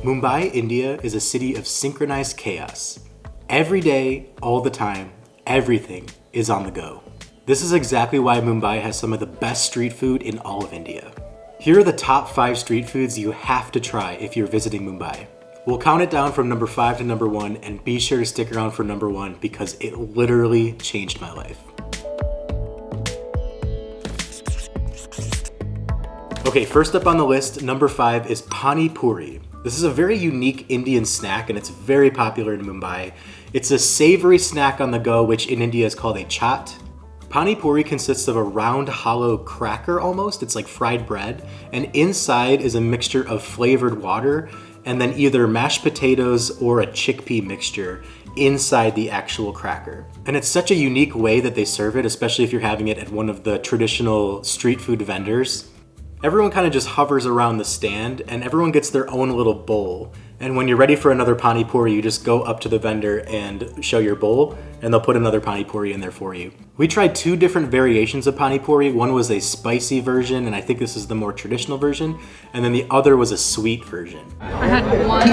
Mumbai, India is a city of synchronized chaos. Every day, all the time, everything is on the go. This is exactly why Mumbai has some of the best street food in all of India. Here are the top 5 street foods you have to try if you're visiting Mumbai. We'll count it down from number 5 to number 1, and be sure to stick around for number 1 because it literally changed my life. Okay, first up on the list, number 5 is Pani puri. This is a very unique Indian snack and it's very popular in Mumbai. It's a savory snack on the go, which in India is called a chaat. Pani puri consists of a round, hollow cracker almost. It's like fried bread. And inside is a mixture of flavored water and then either mashed potatoes or a chickpea mixture inside the actual cracker. And it's such a unique way that they serve it, especially if you're having it at one of the traditional street food vendors. Everyone kind of just hovers around the stand and everyone gets their own little bowl. And when you're ready for another pani puri, you just go up to the vendor and show your bowl and they'll put another pani puri in there for you. We tried 2 different variations of pani puri. One was a spicy version, and I think this is the more traditional version. And then the other was a sweet version. I had one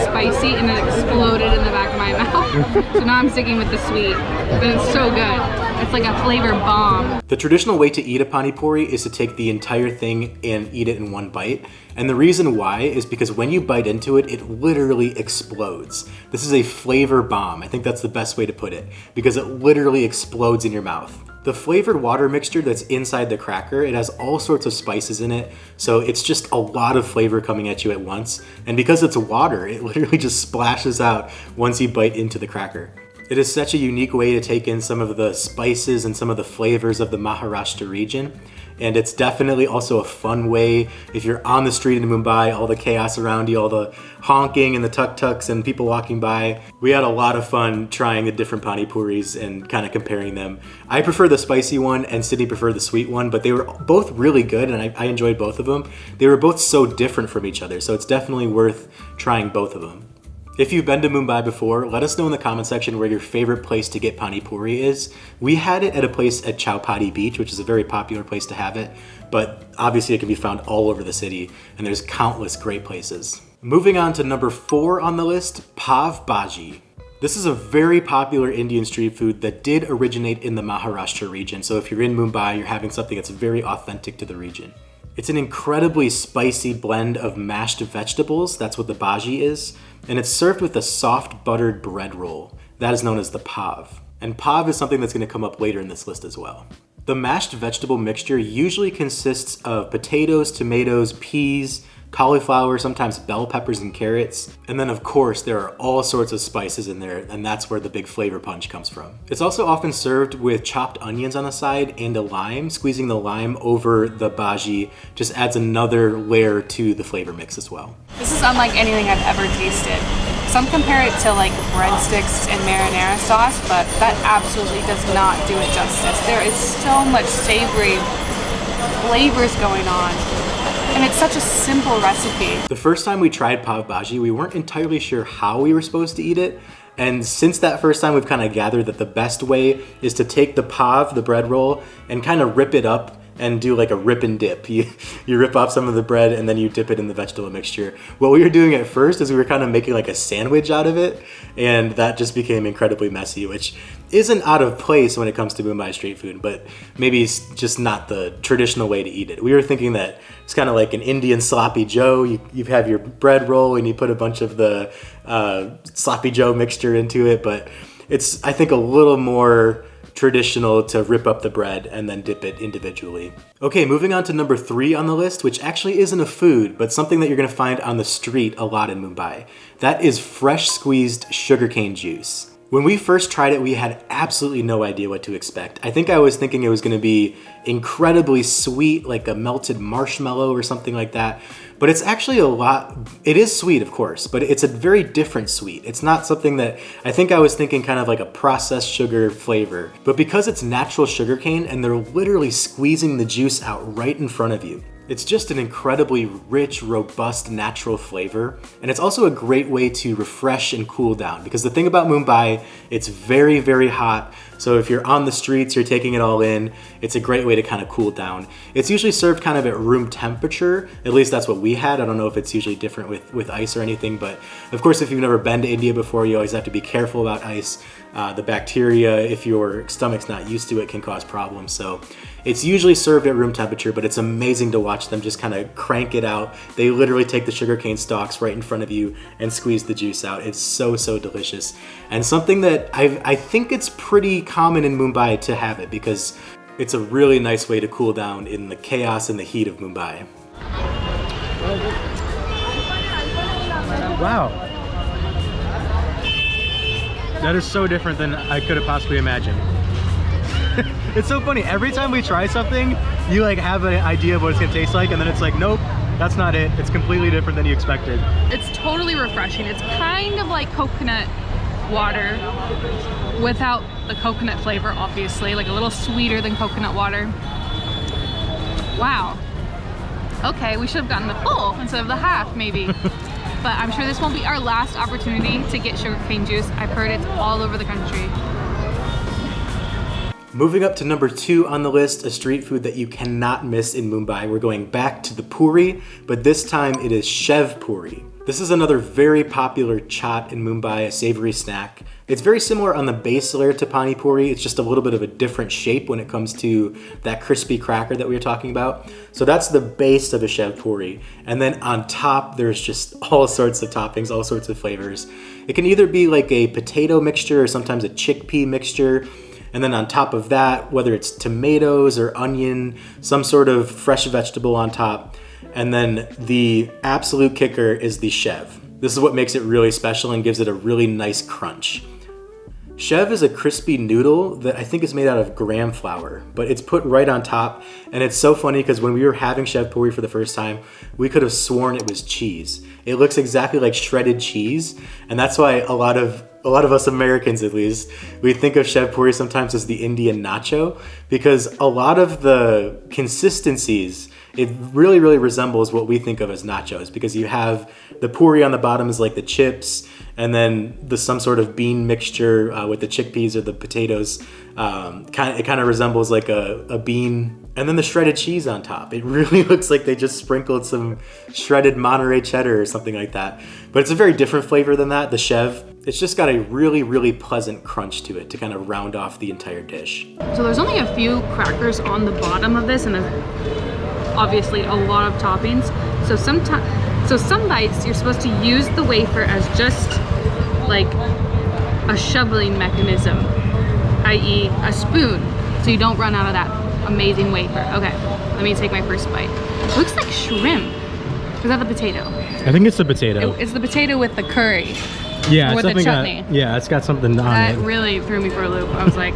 spicy and it exploded in the back of my mouth. So now I'm sticking with the sweet. But it's so good. It's like a flavor bomb. The traditional way to eat a pani puri is to take the entire thing and eat it in one bite. And the reason why is because when you bite into it, it literally explodes. This is a flavor bomb. I think that's the best way to put it because it literally explodes in your mouth. The flavored water mixture that's inside the cracker, it has all sorts of spices in it. So it's just a lot of flavor coming at you at once. And because it's water, it literally just splashes out once you bite into the cracker. It is such a unique way to take in some of the spices and some of the flavors of the Maharashtra region. And it's definitely also a fun way if you're on the street in Mumbai, all the chaos around you, all the honking and the tuk-tuks and people walking by. We had a lot of fun trying the different pani puris and kind of comparing them. I prefer the spicy one and Sydney preferred the sweet one, but they were both really good and I enjoyed both of them. They were both so different from each other, so it's definitely worth trying both of them. If you've been to Mumbai before, let us know in the comment section where your favorite place to get pani puri is. We had it at a place at Chowpatty Beach, which is a very popular place to have it, but obviously it can be found all over the city, and there's countless great places. Moving on to number 4 on the list, pav bhaji. This is a very popular Indian street food that did originate in the Maharashtra region, so if you're in Mumbai, you're having something that's very authentic to the region. It's an incredibly spicy blend of mashed vegetables, that's what the bhaji is, and it's served with a soft buttered bread roll. That is known as the pav. And pav is something that's going to come up later in this list as well. The mashed vegetable mixture usually consists of potatoes, tomatoes, peas, cauliflower, sometimes bell peppers and carrots. And then of course there are all sorts of spices in there, and that's where the big flavor punch comes from. It's also often served with chopped onions on the side and a lime. Squeezing the lime over the bhaji just adds another layer to the flavor mix as well. This is unlike anything I've ever tasted. Some compare it to like breadsticks and marinara sauce, but that absolutely does not do it justice. There is so much savory flavors going on. And it's such a simple recipe. The first time we tried pav bhaji, we weren't entirely sure how we were supposed to eat it. And since that first time, we've kind of gathered that the best way is to take the pav, the bread roll, and kind of rip it up and do like a rip and dip. You rip off some of the bread and then you dip it in the vegetable mixture. What we were doing at first is we were kind of making like a sandwich out of it, and that just became incredibly messy, which isn't out of place when it comes to Mumbai street food, but maybe it's just not the traditional way to eat it. We were thinking that it's kind of like an Indian sloppy joe. You have your bread roll and you put a bunch of the sloppy joe mixture into it, but it's, I think, a little more traditional to rip up the bread and then dip it individually. Okay, moving on to number 3 on the list, which actually isn't a food, but something that you're gonna find on the street a lot in Mumbai. That is fresh squeezed sugarcane juice. When we first tried it, we had absolutely no idea what to expect. I think I was thinking it was gonna be incredibly sweet, like a melted marshmallow or something like that. But it's actually it is sweet, of course, but it's a very different sweet. It's not something that, I think I was thinking kind of like a processed sugar flavor. But because it's natural sugarcane and they're literally squeezing the juice out right in front of you, It's just an incredibly rich, robust, natural flavor. And it's also a great way to refresh and cool down, because the thing about Mumbai, it's very, very hot. So if you're on the streets, you're taking it all in, it's a great way to kind of cool down. It's usually served kind of at room temperature. At least that's what we had. I don't know if it's usually different with ice or anything, but of course, if you've never been to India before, you always have to be careful about ice. The bacteria, if your stomach's not used to it, can cause problems. So it's usually served at room temperature, but it's amazing to watch them just kind of crank it out. They literally take the sugarcane stalks right in front of you and squeeze the juice out. It's so, so delicious. And something that I think it's pretty common in Mumbai to have it, because it's a really nice way to cool down in the chaos and the heat of Mumbai. Wow. That is so different than I could have possibly imagined. It's so funny, every time we try something, you like have an idea of what it's gonna taste like, and then it's like, nope, that's not it. It's completely different than you expected. It's totally refreshing. It's kind of like coconut water without the coconut flavor, obviously, like a little sweeter than coconut water. Wow. Okay, we should have gotten the full instead of the half, maybe. But I'm sure this won't be our last opportunity to get sugarcane juice. I've heard it's all over the country. Moving up to number 2 on the list, a street food that you cannot miss in Mumbai. We're going back to the puri, but this time it is shev puri. This is another very popular chaat in Mumbai, a savory snack. It's very similar on the base layer to Pani puri. It's just a little bit of a different shape when it comes to that crispy cracker that we were talking about. So that's the base of a shev puri. And then on top, there's just all sorts of toppings, all sorts of flavors. It can either be like a potato mixture or sometimes a chickpea mixture. And then on top of that, whether it's tomatoes or onion, some sort of fresh vegetable on top. And then the absolute kicker is the shev. This is what makes it really special and gives it a really nice crunch. Shev is a crispy noodle that I think is made out of gram flour, but it's put right on top. And it's so funny because when we were having shev puri for the first time, we could have sworn it was cheese. It looks exactly like shredded cheese. And that's why a lot of us Americans, at least, we think of shev puri sometimes as the Indian nacho, because a lot of the consistencies, it really, really resembles what we think of as nachos, because you have the puri on the bottom is like the chips, and then some sort of bean mixture with the chickpeas or the potatoes. It kind of resembles like a bean. And then the shredded cheese on top. It really looks like they just sprinkled some shredded Monterey cheddar or something like that. But it's a very different flavor than that, the shev. It's just got a really, really pleasant crunch to it to kind of round off the entire dish. So there's only a few crackers on the bottom of this, and obviously a lot of toppings. So some bites you're supposed to use the wafer as just like a shoveling mechanism, i.e. a spoon, so you don't run out of that amazing wafer. Okay, let me take my first bite. It looks like shrimp. Is that the potato? I think it's the potato. It's the potato with the curry. Yeah, with the chutney. It's got something on That it. really threw me for a loop. I was like,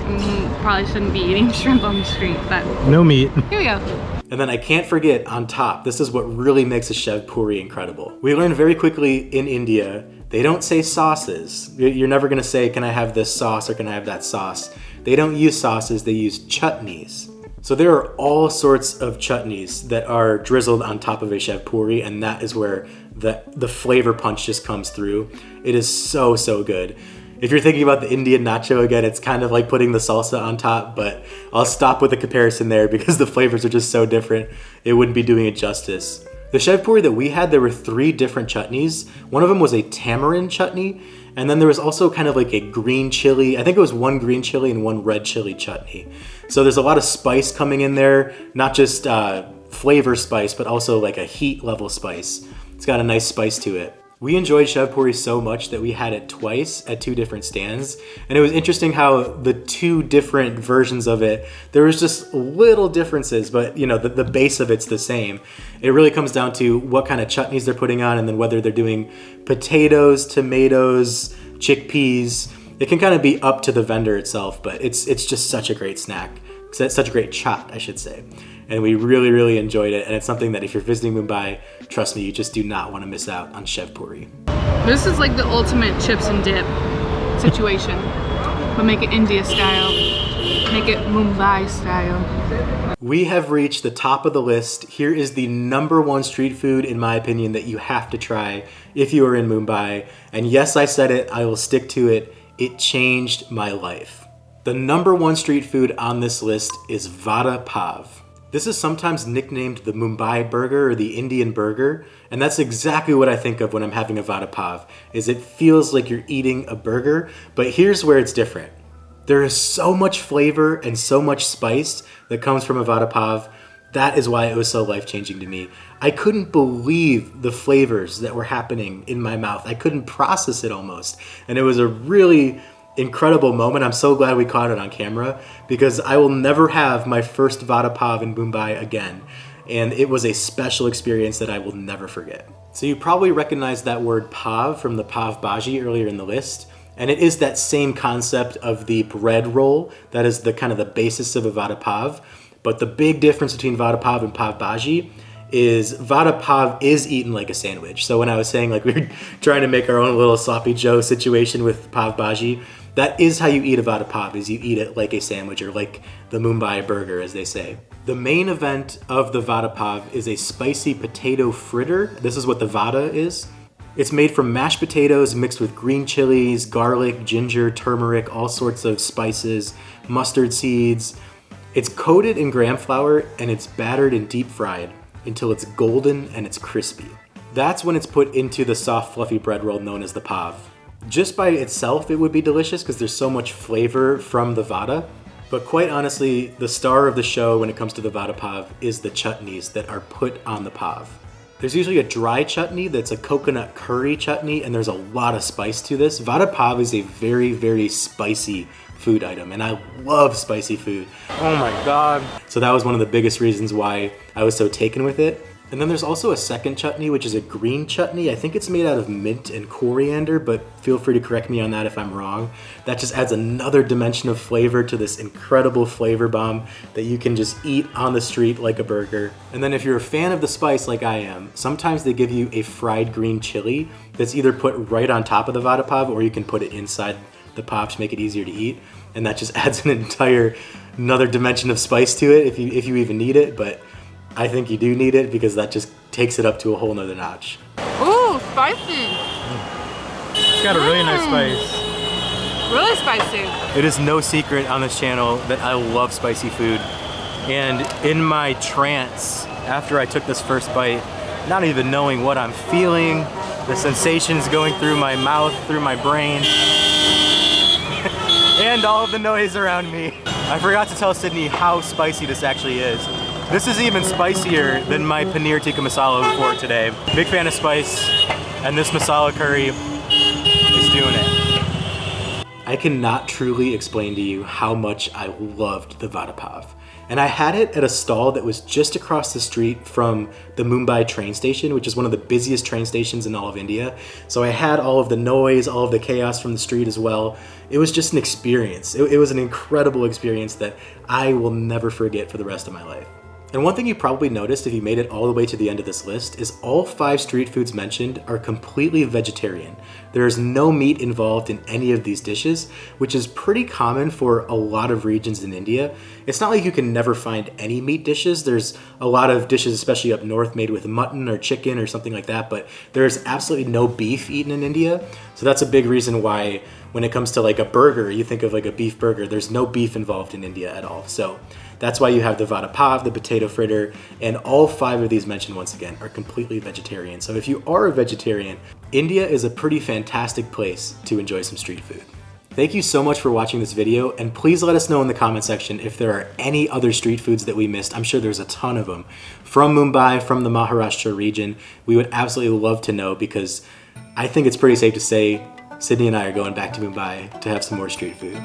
probably shouldn't be eating shrimp on the street, but No meat. here we go. And then I can't forget on top, this is what really makes a shev puri incredible. We learned very quickly in India, they don't say sauces. You're never gonna say, can I have this sauce or can I have that sauce? They don't use sauces, they use chutneys. So there are all sorts of chutneys that are drizzled on top of a shev puri, and that is where the flavor punch just comes through. It is so, so good. If you're thinking about the Indian nacho again, it's kind of like putting the salsa on top, but I'll stop with the comparison there because the flavors are just so different. It wouldn't be doing it justice. The shev puri that we had, there were 3 different chutneys. One of them was a tamarind chutney, and then there was also kind of like a green chili. I think it was 1 green chili and 1 red chili chutney. So there's a lot of spice coming in there, not just flavor spice, but also like a heat level spice. It's got a nice spice to it. We enjoyed shev puri so much that we had it twice at 2 different stands. And it was interesting how the 2 different versions of it, there was just little differences, but you know, the base of it's the same. It really comes down to what kind of chutneys they're putting on, and then whether they're doing potatoes, tomatoes, chickpeas. It can kind of be up to the vendor itself, but it's just such a great snack. It's such a great chaat, I should say. And we really, really enjoyed it. And it's something that if you're visiting Mumbai, trust me, you just do not want to miss out on shev puri. This is like the ultimate chips and dip situation, but make it India style. Make it Mumbai style. We have reached the top of the list. Here is the #1 street food, in my opinion, that you have to try if you are in Mumbai. And yes, I said it, I will stick to it. It changed my life. The #1 street food on this list is Vada Pav. This is sometimes nicknamed the Mumbai burger or the Indian burger, and that's exactly what I think of when I'm having a Vada Pav, is it feels like you're eating a burger, but here's where it's different. There is so much flavor and so much spice that comes from a Vada Pav. That is why it was so life-changing to me. I couldn't believe the flavors that were happening in my mouth. I couldn't process it almost, and it was a really incredible moment. I'm so glad we caught it on camera because I will never have my first Vada Pav in Mumbai again. And it was a special experience that I will never forget. So you probably recognize that word pav from the pav bhaji earlier in the list. And it is that same concept of the bread roll that is the kind of the basis of a Vada Pav. But the big difference between Vada Pav and pav bhaji is Vada Pav is eaten like a sandwich. So when I was saying like we were trying to make our own little sloppy Joe situation with pav bhaji, that is how you eat a Vada Pav, is you eat it like a sandwich or like the Mumbai burger, as they say. The main event of the Vada Pav is a spicy potato fritter. This is what the Vada is. It's made from mashed potatoes mixed with green chilies, garlic, ginger, turmeric, all sorts of spices, mustard seeds. It's coated in gram flour and it's battered and deep fried until it's golden and it's crispy. That's when it's put into the soft, fluffy bread roll known as the pav. Just by itself, it would be delicious because there's so much flavor from the Vada. But quite honestly, the star of the show when it comes to the Vada Pav is the chutneys that are put on the Pav. There's usually a dry chutney that's a coconut curry chutney, and there's a lot of spice to this. Vada Pav is a very, very spicy food item, and I love spicy food. Oh my God. So that was one of the biggest reasons why I was so taken with it. And then there's also a second chutney, which is a green chutney. I think it's made out of mint and coriander, but feel free to correct me on that if I'm wrong. That just adds another dimension of flavor to this incredible flavor bomb that you can just eat on the street like a burger. And then if you're a fan of the spice like I am, sometimes they give you a fried green chili that's either put right on top of the Vada Pav or you can put it inside the Pav to make it easier to eat. And that just adds another dimension of spice to it if you even need it. But I think you do need it because that just takes it up to a whole nother notch. Ooh, spicy. It's got a really nice spice. Really spicy. It is no secret on this channel that I love spicy food. And in my trance, after I took this first bite, not even knowing what I'm feeling, the sensations going through my mouth, through my brain, and all of the noise around me, I forgot to tell Sydney how spicy this actually is. This is even spicier than my paneer tikka masala before today. Big fan of spice, and this masala curry is doing it. I cannot truly explain to you how much I loved the Vada Pav. And I had it at a stall that was just across the street from the Mumbai train station, which is one of the busiest train stations in all of India. So I had all of the noise, all of the chaos from the street as well. It was just an experience. It was an incredible experience that I will never forget for the rest of my life. And one thing you probably noticed if you made it all the way to the end of this list is all 5 street foods mentioned are completely vegetarian. There is no meat involved in any of these dishes, which is pretty common for a lot of regions in India. It's not like you can never find any meat dishes. There's a lot of dishes, especially up north, made with mutton or chicken or something like that, but there's absolutely no beef eaten in India. So that's a big reason why when it comes to like a burger, you think of like a beef burger, there's no beef involved in India at all. So that's why you have the Vada Pav, the potato fritter, and all 5 of these mentioned once again are completely vegetarian. So if you are a vegetarian, India is a pretty fantastic place to enjoy some street food. Thank you so much for watching this video, and please let us know in the comment section if there are any other street foods that we missed. I'm sure there's a ton of them. From Mumbai, from the Maharashtra region, we would absolutely love to know because I think it's pretty safe to say Sydney and I are going back to Mumbai to have some more street food.